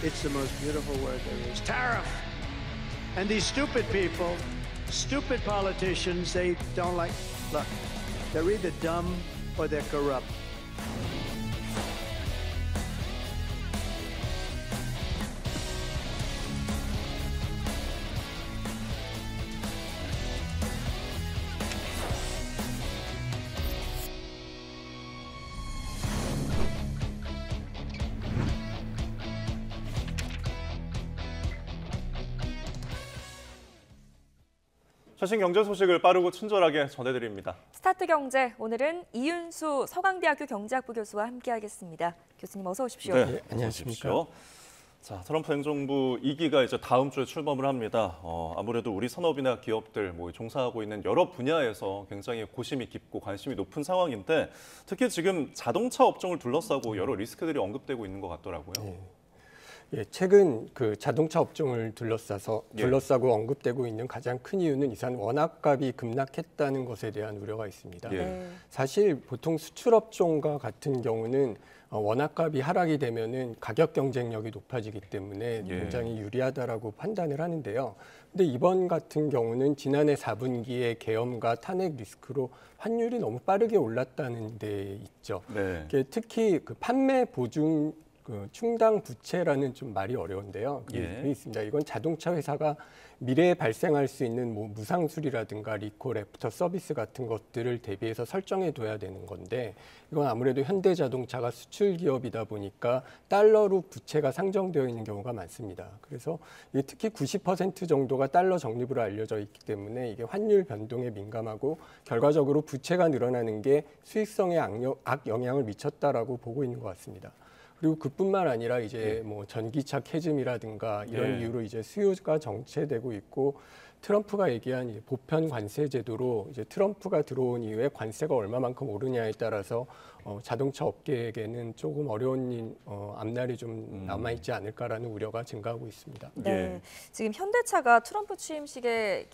It's the most beautiful word there is. Tariff. And these stupid people, stupid politicians, they don't like, look, they're either dumb or they're corrupt. 최신 경제 소식을 빠르고 친절하게 전해드립니다. 스타트 경제, 오늘은 이윤수 서강대학교 경제학부 교수와 함께하겠습니다. 교수님 어서 오십시오. 네, 안녕하십니까. 자, 트럼프 행정부 2기가 이제 다음 주에 출범을 합니다. 아무래도 우리 산업이나 기업들, 종사하고 있는 여러 분야에서 굉장히 고심이 깊고 관심이 높은 상황인데 특히 지금 자동차 업종을 둘러싸고 여러 리스크들이 언급되고 있는 것 같더라고요. 예, 최근 그 자동차 업종을 둘러싸고 언급되고 있는 가장 큰 이유는 이산 원화값이 급락했다는 것에 대한 우려가 있습니다. 사실 보통 수출 업종과 같은 경우는 원화값이 하락이 되면은 가격 경쟁력이 높아지기 때문에 굉장히 유리하다라고 판단을 하는데요. 근데 이번 같은 경우는 지난해 4분기에 계엄과 탄핵 리스크로 환율이 너무 빠르게 올랐다는 데 있죠. 특히 그 판매 보증 충당 부채라는 좀 말이 어려운데요. 그게 있습니다. 이건 자동차 회사가 미래에 발생할 수 있는 무상수리라든가 리콜, 애프터 서비스 같은 것들을 대비해서 설정해 둬야 되는 건데 이건 아무래도 현대자동차가 수출 기업이다 보니까 달러로 부채가 상정되어 있는 경우가 많습니다. 그래서 특히 90% 정도가 달러 적립으로 알려져 있기 때문에 이게 환율 변동에 민감하고 결과적으로 부채가 늘어나는 게 수익성에 악영향을 미쳤다라고 보고 있는 것 같습니다. 그리고 그뿐만 아니라 이제 전기차 캐즘이라든가 이런 이유로 이제 수요가 정체되고 있고 트럼프가 얘기한 보편 관세 제도로 이제 트럼프가 들어온 이후에 관세가 얼마만큼 오르냐에 따라서 자동차 업계에게는 조금 어려운 앞날이 좀 남아있지 않을까라는 우려가 증가하고 있습니다. 네, 지금 현대차가 트럼프 취임식에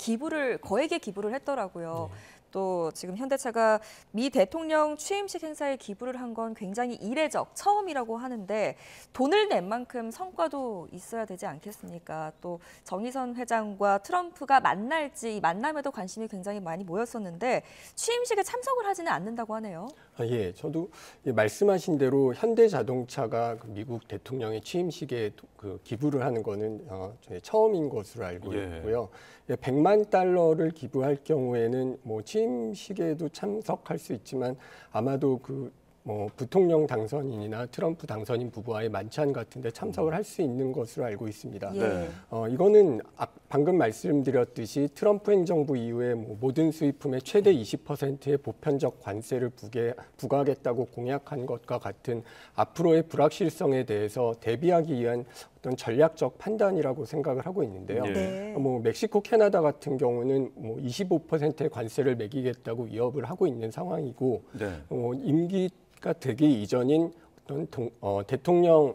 거액의 기부를 했더라고요. 또 지금 현대차가 미 대통령 취임식 행사에 기부를 한 건 굉장히 이례적, 처음이라고 하는데 돈을 낸 만큼 성과도 있어야 되지 않겠습니까? 또 정의선 회장과 트럼프가 만날지 이 만남에도 관심이 굉장히 많이 모였었는데 취임식에 참석을 하지는 않는다고 하네요. 예, 저도 말씀하신 대로 현대자동차가 미국 대통령의 취임식에 기부를 하는 거는 처음인 것으로 알고 있고요. 100만 달러를 기부할 경우에는 취임식에도 참석할 수 있지만 아마도 부통령 당선인이나 트럼프 당선인 부부와의 만찬 같은 데 참석을 할 수 있는 것으로 알고 있습니다. 이거는 방금 말씀드렸듯이 트럼프 행정부 이후에 모든 수입품의 최대 20%의 보편적 관세를 부과하겠다고 공약한 것과 같은 앞으로의 불확실성에 대해서 대비하기 위한 어떤 전략적 판단이라고 생각을 하고 있는데요. 멕시코, 캐나다 같은 경우는 25%의 관세를 매기겠다고 위협을 하고 있는 상황이고 임기가 되기 이전인 어떤 대통령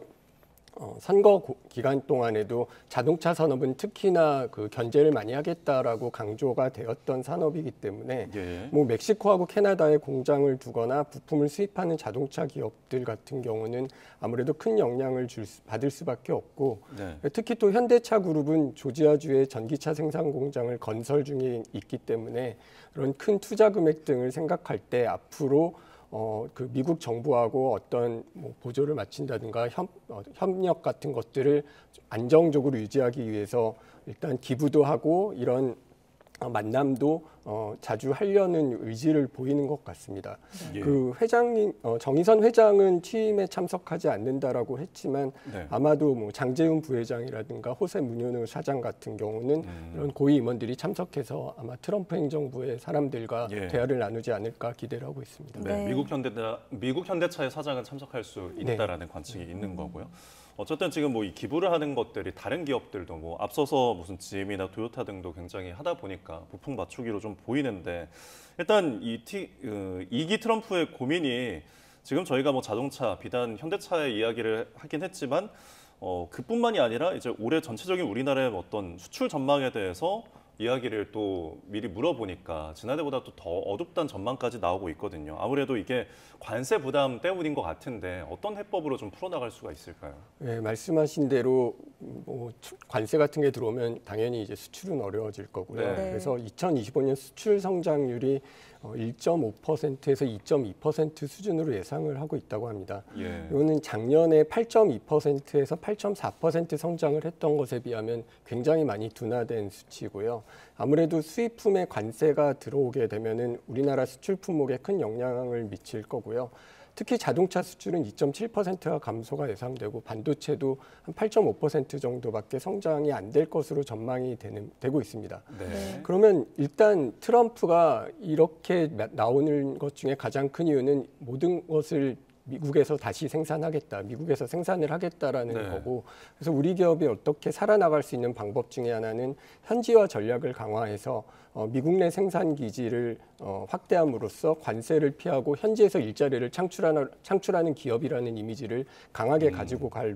선거 기간 동안에도 자동차 산업은 특히나 견제를 많이 하겠다라고 강조가 되었던 산업이기 때문에 멕시코하고 캐나다에 공장을 두거나 부품을 수입하는 자동차 기업들 같은 경우는 아무래도 큰 영향을 받을 수밖에 없고 특히 또 현대차 그룹은 조지아주에 전기차 생산 공장을 건설 중에 있기 때문에 그런 큰 투자 금액 등을 생각할 때 앞으로 미국 정부하고 어떤 보조를 마친다든가 협력 같은 것들을 안정적으로 유지하기 위해서 일단 기부도 하고 이런 만남도 자주 하려는 의지를 보이는 것 같습니다. 정의선 회장은 취임에 참석하지 않는다라고 했지만 아마도 장재훈 부회장이라든가 호세 문현우 사장 같은 경우는 이런 고위 임원들이 참석해서 아마 트럼프 행정부의 사람들과 대화를 나누지 않을까 기대를 하고 있습니다. 미국 현대차의 사장은 참석할 수 있다라는 관측이 있는 거고요. 어쨌든 지금 이 기부를 하는 것들이 다른 기업들도 앞서서 무슨 GM이나 토요타 등도 굉장히 하다 보니까 부품 맞추기로 좀 보이는데 일단 2기 트럼프의 고민이 지금 저희가 자동차, 비단 현대차의 이야기를 하긴 했지만 그뿐만이 아니라 이제 올해 전체적인 우리나라의 어떤 수출 전망에 대해서 이야기를 또 미리 물어보니까 지난해보다 또 더 어둡다는 전망까지 나오고 있거든요. 아무래도 이게 관세 부담 때문인 것 같은데 어떤 해법으로 좀 풀어나갈 수가 있을까요? 네, 말씀하신 대로 뭐 관세 같은 게 들어오면 당연히 이제 수출은 어려워질 거고요. 네. 그래서 2025년 수출 성장률이 1.5%에서 2.2% 수준으로 예상을 하고 있다고 합니다. 예. 이거는 작년에 8.2%에서 8.4% 성장을 했던 것에 비하면 굉장히 많이 둔화된 수치고요. 아무래도 수입품에 관세가 들어오게 되면은 우리나라 수출 품목에 큰 영향을 미칠 거고요. 특히 자동차 수출은 2.7%가 감소가 예상되고 반도체도 한 8.5% 정도밖에 성장이 안 될 것으로 전망이 되고 있습니다. 네. 그러면 일단 트럼프가 이렇게 나오는 것 중에 가장 큰 이유는 모든 것을 미국에서 다시 생산하겠다, 미국에서 생산을 하겠다라는 네. 거고, 그래서 우리 기업이 어떻게 살아나갈 수 있는 방법 중에 하나는 현지화 전략을 강화해서 미국 내 생산 기지를 확대함으로써 관세를 피하고 현지에서 일자리를 창출하는 기업이라는 이미지를 강하게 가지고 갈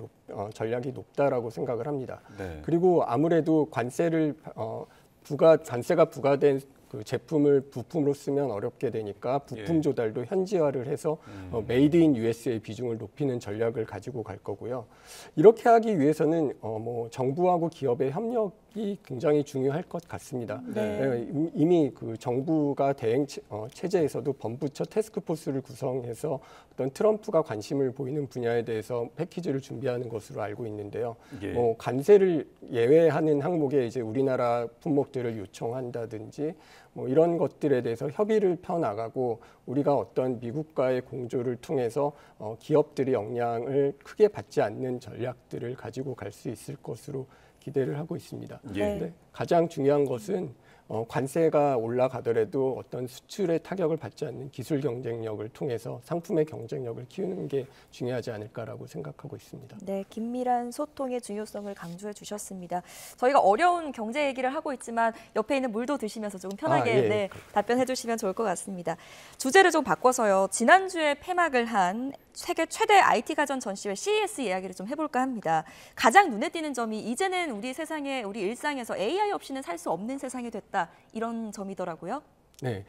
전략이 높다라고 생각을 합니다. 네. 그리고 아무래도 관세가 부과된 그 제품을 부품으로 쓰면 어렵게 되니까 부품 예. 조달도 현지화를 해서 메이드 인 US의 비중을 높이는 전략을 가지고 갈 거고요. 이렇게 하기 위해서는 뭐 정부하고 기업의 협력이 굉장히 중요할 것 같습니다. 네. 이미 그 정부가 대행 체제에서도 범부처 태스크포스를 구성해서 어떤 트럼프가 관심을 보이는 분야에 대해서 패키지를 준비하는 것으로 알고 있는데요. 예. 뭐 관세를 예외하는 항목에 이제 우리나라 품목들을 요청한다든지 뭐 이런 것들에 대해서 협의를 펴나가고 우리가 어떤 미국과의 공조를 통해서 기업들이 영향을 크게 받지 않는 전략들을 가지고 갈 수 있을 것으로 기대를 하고 있습니다. 예. 근데 가장 중요한 것은 관세가 올라가더라도 어떤 수출의 타격을 받지 않는 기술 경쟁력을 통해서 상품의 경쟁력을 키우는 게 중요하지 않을까라고 생각하고 있습니다. 네, 긴밀한 소통의 중요성을 강조해 주셨습니다. 저희가 어려운 경제 얘기를 하고 있지만 옆에 있는 물도 드시면서 조금 편하게 예. 네, 답변해 주시면 좋을 것 같습니다. 주제를 좀 바꿔서요. 지난주에 폐막을 한 세계 최대 IT 가전 전시회 CES 이야기를 좀 해볼까 합니다. 가장 눈에 띄는 점이 이제는 우리 세상에, 우리 일상에서 AI 없이는 살 수 없는 세상이 됐다. 이런 점이더라고요. 네,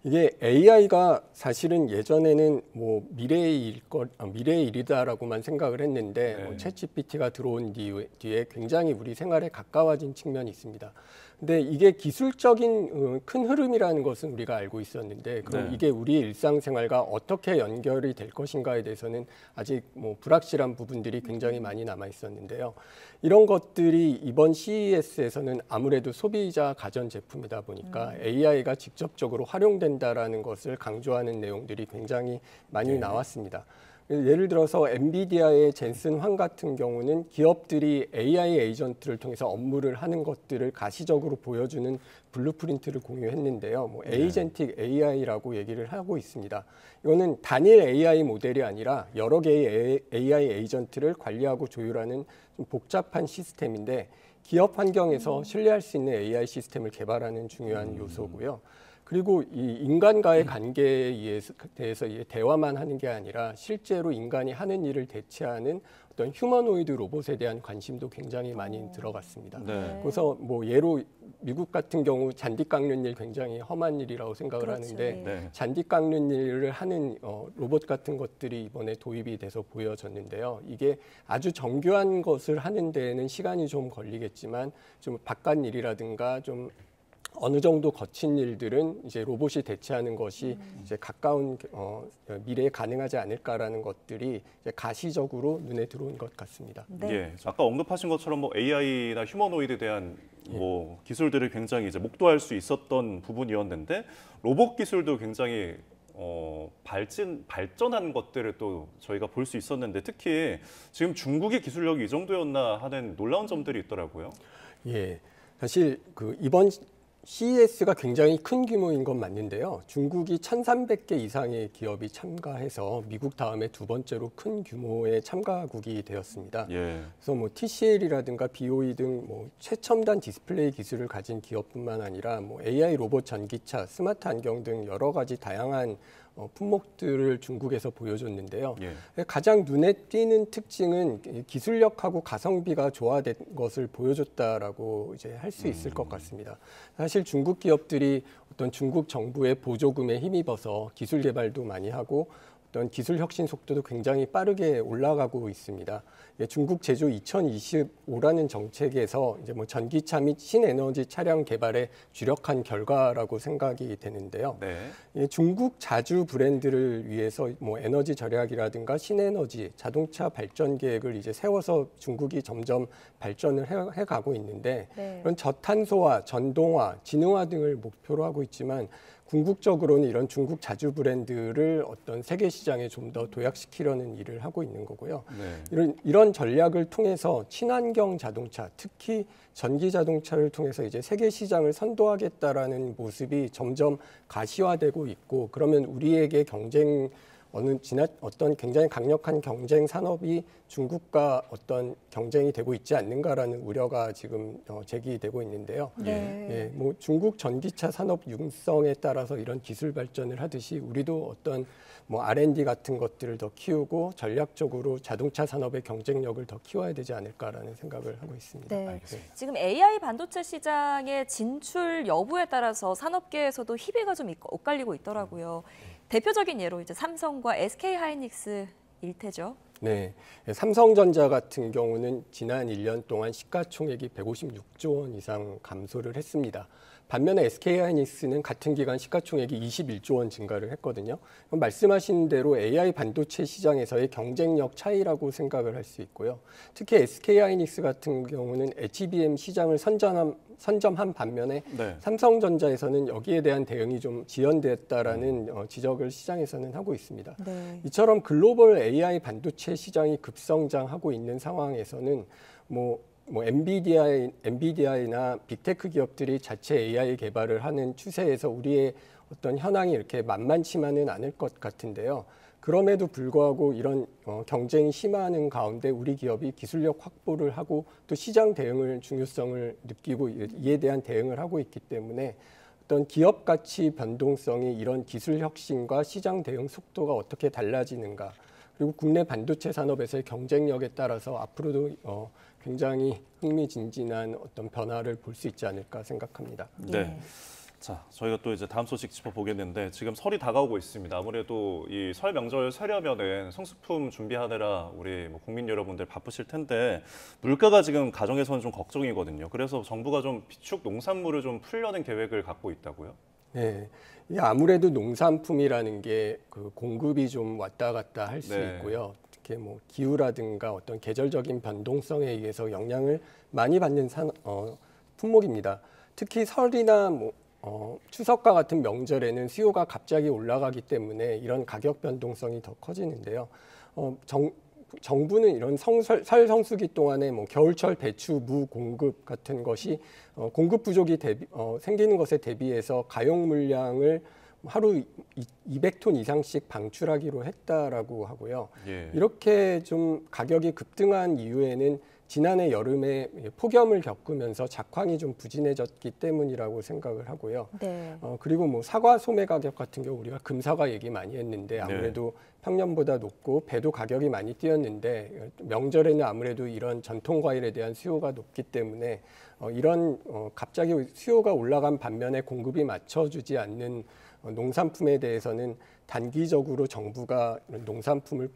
이게 AI가 사실은 예전에는 뭐 미래의 일이다라고만 생각을 했는데 네. 챗GPT가 들어온 뒤에 굉장히 우리 생활에 가까워진 측면이 있습니다. 근데 이게 기술적인 큰 흐름이라는 것은 우리가 알고 있었는데 그럼 네. 이게 우리 일상생활과 어떻게 연결이 될 것인가에 대해서는 아직 뭐 불확실한 부분들이 굉장히 많이 남아 있었는데요. 이런 것들이 이번 CES에서는 아무래도 소비자 가전 제품이다 보니까 AI가 직접적으로 활용된다라는 것을 강조하는 내용들이 굉장히 많이 나왔습니다. 예를 들어서 엔비디아의 젠슨 황 같은 경우는 기업들이 AI 에이전트를 통해서 업무를 하는 것들을 가시적으로 보여주는 블루프린트를 공유했는데요. 뭐 에이전틱 AI라고 얘기를 하고 있습니다. 이거는 단일 AI 모델이 아니라 여러 개의 AI 에이전트를 관리하고 조율하는 좀 복잡한 시스템인데 기업 환경에서 신뢰할 수 있는 AI 시스템을 개발하는 중요한 요소고요. 그리고 이 인간과의 관계에 대해서 대화만 하는 게 아니라 실제로 인간이 하는 일을 대체하는 어떤 휴머노이드 로봇에 대한 관심도 굉장히 많이 들어갔습니다. 네. 그래서 뭐 예로 미국 같은 경우 잔디 깎는 일 굉장히 험한 일이라고 생각을 그렇죠. 하는데 네. 잔디 깎는 일을 하는 로봇 같은 것들이 이번에 도입이 돼서 보여졌는데요. 이게 아주 정교한 것을 하는 데에는 시간이 좀 걸리겠지만 좀 바깥 일이라든가 좀 어느 정도 거친 일들은 이제 로봇이 대체하는 것이 이제 가까운 미래에 가능하지 않을까라는 것들이 이제 가시적으로 눈에 들어온 것 같습니다. 네. 예, 아까 언급하신 것처럼 뭐 AI나 휴머노이드에 대한 뭐 기술들을 굉장히 이제 목도할 수 있었던 부분이었는데 로봇 기술도 굉장히 발전한 것들을 또 저희가 볼 수 있었는데 특히 지금 중국의 기술력이 이 정도였나 하는 놀라운 점들이 있더라고요. 예, 사실 그 이번 CES가 굉장히 큰 규모인 건 맞는데요. 중국이 1,300개 이상의 기업이 참가해서 미국 다음에 두 번째로 큰 규모의 참가국이 되었습니다. 예. 그래서 뭐 TCL이라든가 BOE 등 뭐 최첨단 디스플레이 기술을 가진 기업뿐만 아니라 뭐 AI 로봇 전기차, 스마트 안경 등 여러 가지 다양한 품목들을 중국에서 보여줬는데요. 예. 가장 눈에 띄는 특징은 기술력하고 가성비가 조화된 것을 보여줬다라고 이제 할 수 있을 것 같습니다. 사실 중국 기업들이 어떤 중국 정부의 보조금에 힘입어서 기술 개발도 많이 하고 어떤 기술 혁신 속도도 굉장히 빠르게 올라가고 있습니다. 중국 제조 2025라는 정책에서 이제 뭐 전기차 및 신에너지 차량 개발에 주력한 결과라고 생각이 되는데요. 네. 중국 자주 브랜드를 위해서 뭐 에너지 절약이라든가 신에너지, 자동차 발전 계획을 이제 세워서 중국이 점점 발전을 해가고 있는데 네. 이런 저탄소화, 전동화, 지능화 등을 목표로 하고 있지만 궁극적으로는 이런 중국 자주 브랜드를 어떤 세계 시장에 좀 더 도약시키려는 일을 하고 있는 거고요. 네. 이런 전략을 통해서 친환경 자동차, 특히 전기 자동차를 통해서 이제 세계 시장을 선도하겠다라는 모습이 점점 가시화되고 있고, 그러면 우리에게 어떤 굉장히 강력한 경쟁 산업이 중국과 어떤 경쟁이 되고 있지 않는가라는 우려가 지금 제기되고 있는데요. 네. 뭐 중국 전기차 산업 융성에 따라서 이런 기술 발전을 하듯이 우리도 어떤 뭐 R&D 같은 것들을 더 키우고 전략적으로 자동차 산업의 경쟁력을 더 키워야 되지 않을까라는 생각을 하고 있습니다. 네. 지금 AI 반도체 시장의 진출 여부에 따라서 산업계에서도 희비가 좀 엇갈리고 있더라고요. 대표적인 예로 이제 삼성과 SK 하이닉스 일테죠. 네, 삼성전자 같은 경우는 지난 1년 동안 시가총액이 156조 원 이상 감소를 했습니다. 반면에 SK하이닉스는 같은 기간 시가총액이 21조 원 증가를 했거든요. 말씀하신 대로 AI 반도체 시장에서의 경쟁력 차이라고 생각을 할 수 있고요. 특히 SK하이닉스 같은 경우는 HBM 시장을 선점한 반면에 네. 삼성전자에서는 여기에 대한 대응이 좀 지연됐다라는 지적을 시장에서는 하고 있습니다. 네. 이처럼 글로벌 AI 반도체 시장이 급성장하고 있는 상황에서는 뭐 엔비디아나 빅테크 기업들이 자체 AI 개발을 하는 추세에서 우리의 어떤 현황이 이렇게 만만치만은 않을 것 같은데요. 그럼에도 불구하고 이런 경쟁이 심화하는 가운데 우리 기업이 기술력 확보를 하고 또 시장 대응을 중요성을 느끼고 이에 대한 대응을 하고 있기 때문에 어떤 기업 가치 변동성이 이런 기술 혁신과 시장 대응 속도가 어떻게 달라지는가, 그리고 국내 반도체 산업에서의 경쟁력에 따라서 앞으로도 굉장히 흥미진진한 어떤 변화를 볼 수 있지 않을까 생각합니다. 네. 자, 저희가 또 이제 다음 소식 짚어보겠는데 지금 설이 다가오고 있습니다. 아무래도 이 설 명절 세려면은 성수품 준비하느라 우리 뭐 국민 여러분들 바쁘실 텐데 물가가 지금 가정에서는 좀 걱정이거든요. 그래서 정부가 좀 비축 농산물을 좀 풀려는 계획을 갖고 있다고요? 네, 이게 아무래도 농산품이라는 게 그 공급이 좀 왔다 갔다 할 수 네. 있고요. 특히 뭐 기후라든가 어떤 계절적인 변동성에 의해서 영향을 많이 받는 품목입니다. 특히 설이나 추석과 같은 명절에는 수요가 갑자기 올라가기 때문에 이런 가격 변동성이 더 커지는데요. 정부는 이런 설 성수기 동안에 뭐 겨울철 배추, 무 공급 같은 것이 공급 부족이 생기는 것에 대비해서 가용 물량을 하루 200톤 이상씩 방출하기로 했다라고 하고요. 예. 이렇게 좀 가격이 급등한 이유에는 지난해 여름에 폭염을 겪으면서 작황이 좀 부진해졌기 때문이라고 생각을 하고요. 네. 그리고 뭐 사과 소매 가격 같은 경우 우리가 금사과 얘기 많이 했는데 아무래도 평년보다 높고 배도 가격이 많이 뛰었는데 명절에는 아무래도 이런 전통 과일에 대한 수요가 높기 때문에 이런 갑자기 수요가 올라간 반면에 공급이 맞춰주지 않는 농산품에 대해서는 단기적으로 정부가 농산품을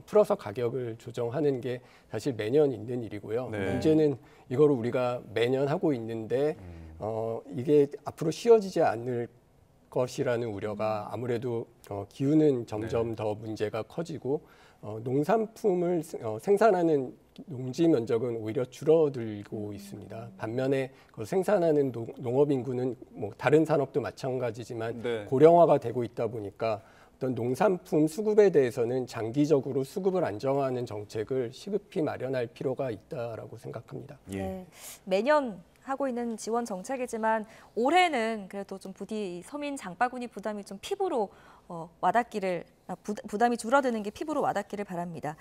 풀어서 가격을 조정하는 게 사실 매년 있는 일이고요. 네. 문제는 이거를 우리가 매년 하고 있는데 이게 앞으로 쉬워지지 않을 것이라는 우려가 아무래도 기후는 점점 더 문제가 커지고 농산품을 생산하는 농지 면적은 오히려 줄어들고 있습니다. 반면에 그 생산하는 농업 인구는 뭐 다른 산업도 마찬가지지만 고령화가 되고 있다 보니까 어떤 농산품 수급에 대해서는 장기적으로 수급을 안정화하는 정책을 시급히 마련할 필요가 있다라고 생각합니다. 예. 네. 매년 하고 있는 지원 정책이지만 올해는 그래도 좀 부디 서민 장바구니 부담이 좀 피부로 와닿기를 부담이 줄어드는 게 피부로 와닿기를 바랍니다.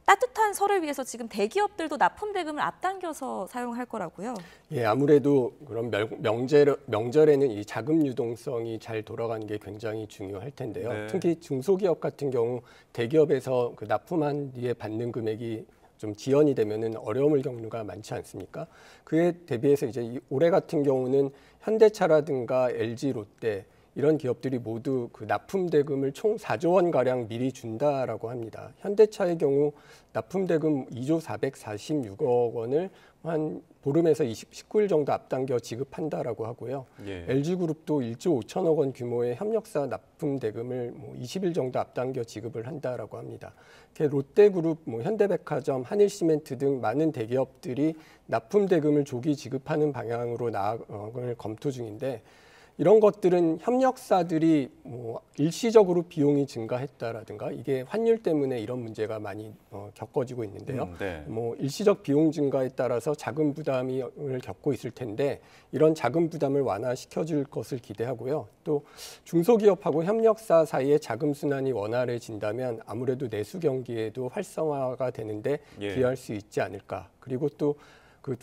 따뜻한 설을 위해서 지금 대기업들도 납품 대금을 앞당겨서 사용할 거라고요. 예, 아무래도 그런 명절에는 이 자금 유동성이 잘 돌아가는 게 굉장히 중요할 텐데요. 네. 특히 중소기업 같은 경우 대기업에서 그 납품한 뒤에 받는 금액이 좀 지연이 되면은 어려움을 겪는 가 많지 않습니까? 그에 대비해서 이제 올해 같은 경우는 현대차라든가 LG, 롯데 이런 기업들이 모두 그 납품 대금을 총 4조 원 가량 미리 준다라고 합니다. 현대차의 경우 납품 대금 2조 446억 원을 한 보름에서 19일 정도 앞당겨 지급한다라고 하고요. 예. LG그룹도 1조 5천억 원 규모의 협력사 납품 대금을 20일 정도 앞당겨 지급을 한다라고 합니다. 롯데그룹, 현대백화점, 한일시멘트 등 많은 대기업들이 납품 대금을 조기 지급하는 방향으로 나아갈 검토 중인데 이런 것들은 협력사들이 일시적으로 비용이 증가했다라든가 이게 환율 때문에 이런 문제가 많이 겪어지고 있는데요. 네. 일시적 비용 증가에 따라서 자금 부담을 겪고 있을 텐데 이런 자금 부담을 완화시켜줄 것을 기대하고요. 또 중소기업하고 협력사 사이의 자금 순환이 원활해진다면 아무래도 내수 경기에도 활성화가 되는데 기여할 수 있지 않을까. 그리고 또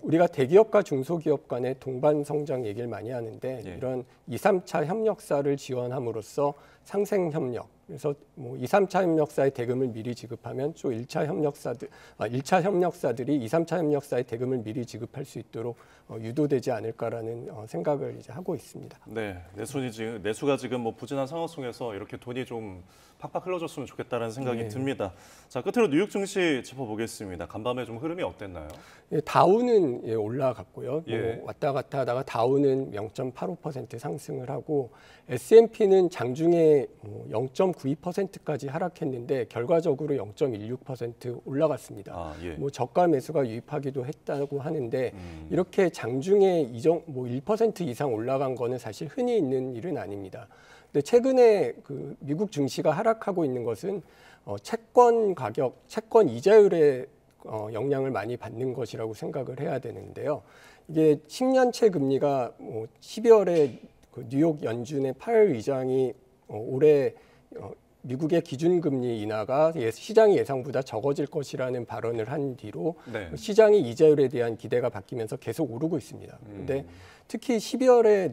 우리가 대기업과 중소기업 간의 동반 성장 얘기를 많이 하는데 이런 2, 3차 협력사를 지원함으로써 상생 협력, 그래서 2, 3차 협력사의 대금을 미리 지급하면 또 1차 협력사들이 2, 3차 협력사의 대금을 미리 지급할 수 있도록 유도되지 않을까라는 생각을 이제 하고 있습니다. 네, 내수가 지금 부진한 상황 속에서 이렇게 돈이 좀 팍팍 흘러줬으면 좋겠다는 생각이 듭니다. 자, 끝으로 뉴욕 증시 짚어보겠습니다. 간밤에 좀 흐름이 어땠나요? 예, 다우는 올라갔고요. 왔다 갔다 하다가 다우는 0.85% 상승을 하고 S&P는 장중에 0.92%까지 하락했는데 결과적으로 0.16% 올라갔습니다. 저가 매수가 유입하기도 했다고 하는데 이렇게 장중에 1% 이상 올라간 거는 사실 흔히 있는 일은 아닙니다. 근데 최근에 미국 증시가 하락하고 있는 것은 채권 가격, 채권 이자율에 영향을 많이 받는 것이라고 생각을 해야 되는데요. 이게 10년채 금리가 12월에 뉴욕 연준의 파웰 의장이 올해 미국의 기준금리 인하가 시장의 예상보다 적어질 것이라는 발언을 한 뒤로 시장의 이자율에 대한 기대가 바뀌면서 계속 오르고 있습니다. 그런데 특히 12월에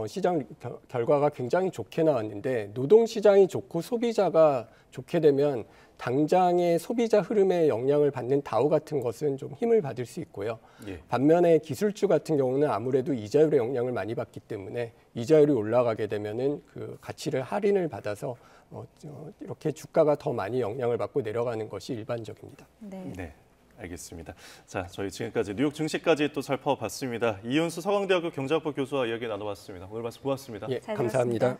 시장 결과가 굉장히 좋게 나왔는데 노동시장이 좋고 소비자가 좋게 되면 당장의 소비자 흐름에 영향을 받는 다우 같은 것은 좀 힘을 받을 수 있고요. 반면에 기술주 같은 경우는 아무래도 이자율의 영향을 많이 받기 때문에 이자율이 올라가게 되면은 그 가치를 할인을 받아서 이렇게 주가가 더 많이 영향을 받고 내려가는 것이 일반적입니다. 네, 알겠습니다. 자, 저희 지금까지 뉴욕 증시까지 또 살펴봤습니다. 이윤수 서강대학교 경제학부 교수와 이야기 나눠봤습니다. 오늘 말씀 고맙습니다. 감사합니다.